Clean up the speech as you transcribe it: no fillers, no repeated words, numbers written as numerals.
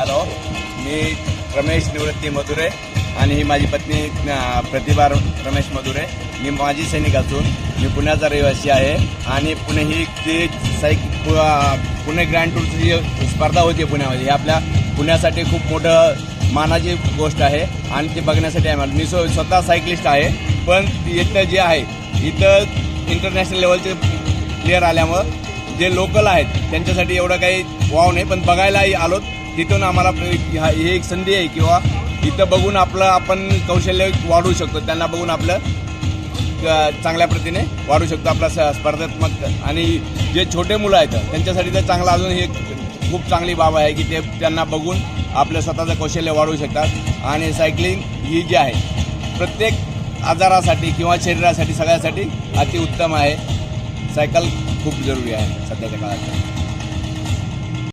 जाधव, मी रमेश निवृत्ती मधुरे आणि ही माझी पत्नी प्रतिभा रमेश मधुरे. मी माजी सैनिक असून मी पुण्याचा रहिवासी आहे आणि पुणे ही ती पुणे ग्रँड टूरची जी स्पर्धा होती पुण्यामध्ये, ही आपल्या पुण्यासाठी खूप मोठं मानाची गोष्ट आहे आणि ती बघण्यासाठी आहे. मी स्वतः सायकलिस्ट आहे, पण इथं जे आहे इथं इंटरनॅशनल लेवलचे प्लेयर आल्यामुळं जे लोकल आहेत त्यांच्यासाठी एवढं काही वाव नाही, पण बघायलाही आलो. तिथून आम्हाला ही एक संधी आहे किंवा इथं बघून आपण कौशल्य वाढवू शकतो. त्यांना बघून आपलं चांगल्या प्रतीने वाढू शकतो आपला स्पर्धात्मक. आणि जे छोटे मुलं आहेत त्यांच्यासाठी तर चांगलं अजून ही खूप चांगली बाब आहे की ते त्यांना बघून आपलं स्वतःचं कौशल्य वाढवू शकतात. आणि सायकलिंग ही जी आहे प्रत्येक आजारासाठी किंवा शरीरासाठी सगळ्यासाठी अतिउत्तम आहे. सायकल खूप जरुरी आहे सध्याच्या काळात.